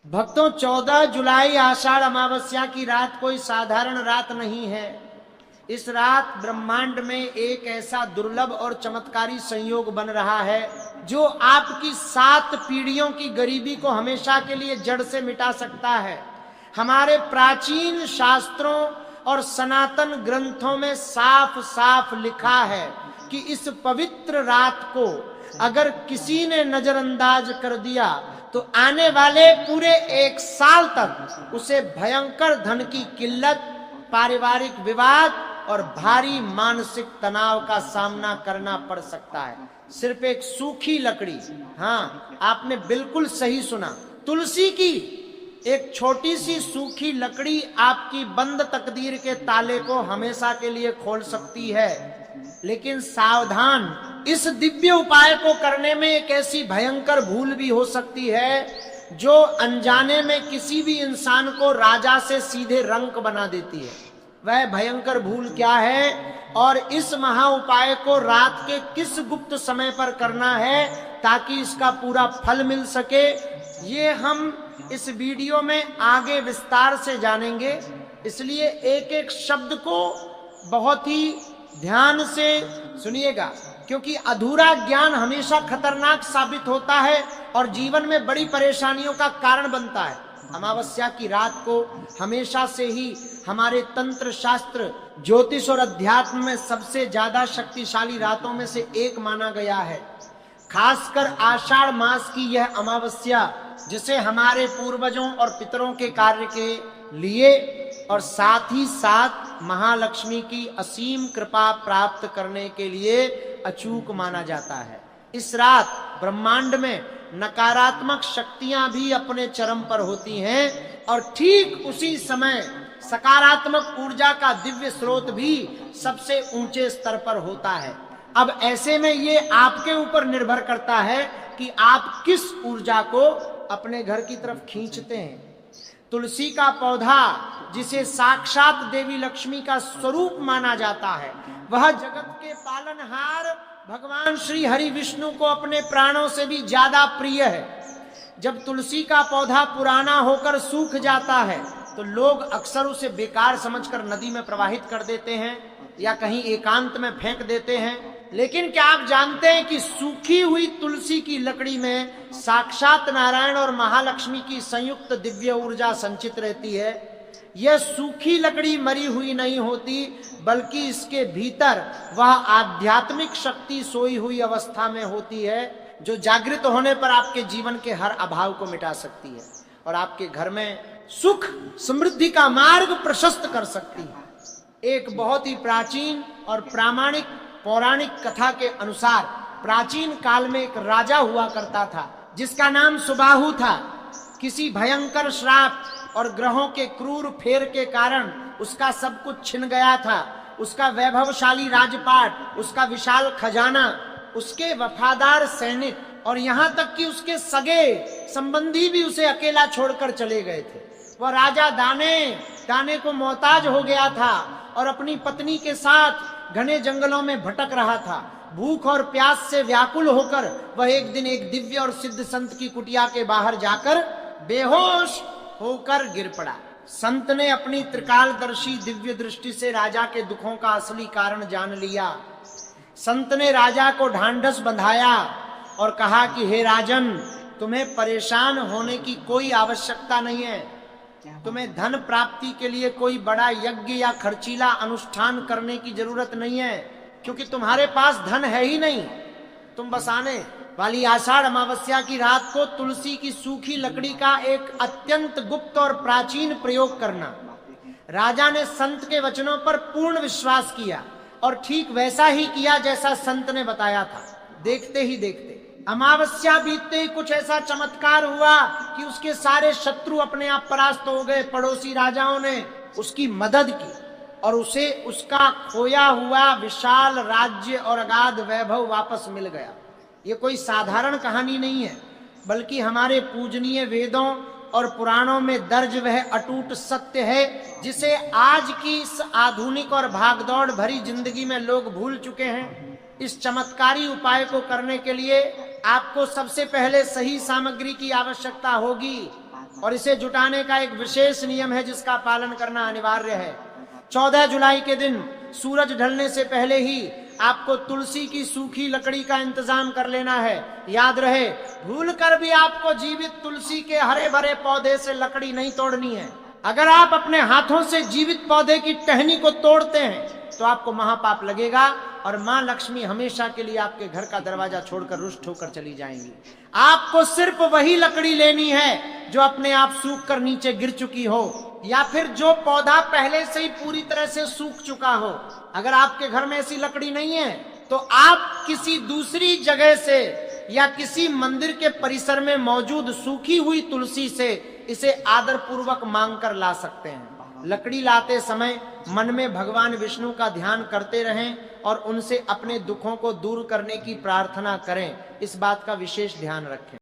भक्तों, 14 जुलाई आषाढ़ अमावस्या की रात कोई साधारण रात नहीं है। इस रात ब्रह्मांड में एक ऐसा दुर्लभ और चमत्कारी संयोग बन रहा है जो आपकी 7 पीढ़ियों की गरीबी को हमेशा के लिए जड़ से मिटा सकता है। हमारे प्राचीन शास्त्रों और सनातन ग्रंथों में साफ साफ लिखा है कि इस पवित्र रात को अगर किसी ने नजरअंदाज कर दिया तो आने वाले पूरे 1 साल तक उसे भयंकर धन की किल्लत, पारिवारिक विवाद और भारी मानसिक तनाव का सामना करना पड़ सकता है। सिर्फ एक सूखी लकड़ी, हाँ आपने बिल्कुल सही सुना, तुलसी की एक छोटी सी सूखी लकड़ी आपकी बंद तकदीर के ताले को हमेशा के लिए खोल सकती है। लेकिन सावधान, इस दिव्य उपाय को करने में एक ऐसी भयंकर भूल भी हो सकती है जो अनजाने में किसी भी इंसान को राजा से सीधे रंक बना देती है। वह भयंकर भूल क्या है और इस महा उपाय को रात के किस गुप्त समय पर करना है ताकि इसका पूरा फल मिल सके, ये हम इस वीडियो में आगे विस्तार से जानेंगे। इसलिए एक एक शब्द को बहुत ही ध्यान से सुनिएगा, क्योंकि अधूरा ज्ञान हमेशा खतरनाक साबित होता है और जीवन में बड़ी परेशानियों का कारण बनता है। अमावस्या की रात को हमेशा से ही हमारे तंत्र शास्त्र, ज्योतिष और अध्यात्म में सबसे ज्यादा शक्तिशाली रातों में से एक माना गया है। खासकर आषाढ़ मास की यह अमावस्या, जिसे हमारे पूर्वजों और पितरों के कार्य के लिए और साथ ही साथ महालक्ष्मी की असीम कृपा प्राप्त करने के लिए अचूक माना जाता है। इस रात ब्रह्मांड में नकारात्मक शक्तियां भी अपने चरम पर होती हैं और ठीक उसी समय सकारात्मक ऊर्जा का दिव्य स्रोत भी सबसे ऊंचे स्तर पर होता है। अब ऐसे में ये आपके ऊपर निर्भर करता है कि आप किस ऊर्जा को अपने घर की तरफ खींचते हैं। तुलसी का पौधा, जिसे साक्षात देवी लक्ष्मी का स्वरूप माना जाता है, वह जगत के पालनहार भगवान श्री हरि विष्णु को अपने प्राणों से भी ज्यादा प्रिय है। जब तुलसी का पौधा पुराना होकर सूख जाता है तो लोग अक्सर उसे बेकार समझकर नदी में प्रवाहित कर देते हैं या कहीं एकांत में फेंक देते हैं। लेकिन क्या आप जानते हैं कि सूखी हुई तुलसी की लकड़ी में साक्षात नारायण और महालक्ष्मी की संयुक्त दिव्य ऊर्जा संचित रहती है। यह सूखी लकड़ी मरी हुई नहीं होती, बल्कि इसके भीतर वह आध्यात्मिक शक्ति सोई हुई अवस्था में होती है जो जागृत होने पर आपके जीवन के हर अभाव को मिटा सकती है और आपके घर में सुख समृद्धि का मार्ग प्रशस्त कर सकती है। एक बहुत ही प्राचीन और प्रामाणिक पौराणिक कथा के अनुसार प्राचीन काल में एक राजा हुआ करता था जिसका नाम सुबाहु था। किसी भयंकर श्राप और ग्रहों के क्रूर फेर के कारण उसका सब कुछ छिन गया था। उसका वैभवशाली राजपाट, उसका विशाल खजाना, उसके वफादार सैनिक और यहाँ तक कि उसके सगे संबंधी भी उसे अकेला छोड़कर चले गए थे। वह राजा दाने को मोहताज हो गया था और अपनी पत्नी के साथ घने जंगलों में भटक रहा था। भूख और प्यास से व्याकुल होकर वह एक दिन एक दिव्य और सिद्ध संत की कुटिया के बाहर जाकर बेहोश होकर गिर पड़ा। संत ने अपनी त्रिकालदर्शी दिव्य दृष्टि से राजा के दुखों का असली कारण जान लिया। संत ने राजा को ढांढस बंधाया और कहा कि हे राजन, तुम्हें परेशान होने की कोई आवश्यकता नहीं है। तुम्हें धन प्राप्ति के लिए कोई बड़ा यज्ञ या खर्चीला अनुष्ठान करने की जरूरत नहीं है, क्योंकि तुम्हारे पास धन है ही नहीं। तुम बस आने वाली आषाढ़ अमावस्या की रात को तुलसी की सूखी लकड़ी का एक अत्यंत गुप्त और प्राचीन प्रयोग करना। राजा ने संत के वचनों पर पूर्ण विश्वास किया और ठीक वैसा ही किया जैसा संत ने बताया था। देखते ही देखते अमावस्या बीतते ही कुछ ऐसा चमत्कार हुआ कि उसके सारे शत्रु अपने आप परास्त हो गए। पड़ोसी राजाओं ने उसकी मदद की और उसे उसका खोया हुआ विशाल राज्य और अगाध वैभव वापस मिल गया। ये कोई साधारण कहानी नहीं है, बल्कि हमारे पूजनीय वेदों और पुराणों में दर्ज वह अटूट सत्य है जिसे आज की इस आधुनिक और भागदौड़ भरी जिंदगी में लोग भूल चुके हैं। इस चमत्कारी उपाय को करने के लिए आपको सबसे पहले सही सामग्री की आवश्यकता होगी। और इसे जुटाने का एक विशेष नियम है जिसका पालन करना अनिवार्य है। 14 जुलाई के दिन सूरज ढलने से पहले ही आपको तुलसी की सूखी लकड़ी का इंतजाम कर लेना है। याद रहे, भूलकर भी आपको जीवित तुलसी के हरे भरे पौधे से लकड़ी नहीं तोड़नी है। अगर आप अपने हाथों से जीवित पौधे की टहनी को तोड़ते हैं तो आपको महापाप लगेगा और मां लक्ष्मी हमेशा के लिए आपके घर का दरवाजा छोड़कर रुष्ट होकर चली जाएंगी। आपको सिर्फ वही लकड़ी लेनी है जो अपने आप सूख कर नीचे गिर चुकी हो या फिर जो पौधा पहले से ही पूरी तरह से सूख चुका हो। अगर आपके घर में ऐसी लकड़ी नहीं है तो आप किसी दूसरी जगह से या किसी मंदिर के परिसर में मौजूद सूखी हुई तुलसी से इसे आदर पूर्वक मांग कर ला सकते हैं। लकड़ी लाते समय मन में भगवान विष्णु का ध्यान करते रहें और उनसे अपने दुखों को दूर करने की प्रार्थना करें। इस बात का विशेष ध्यान रखें।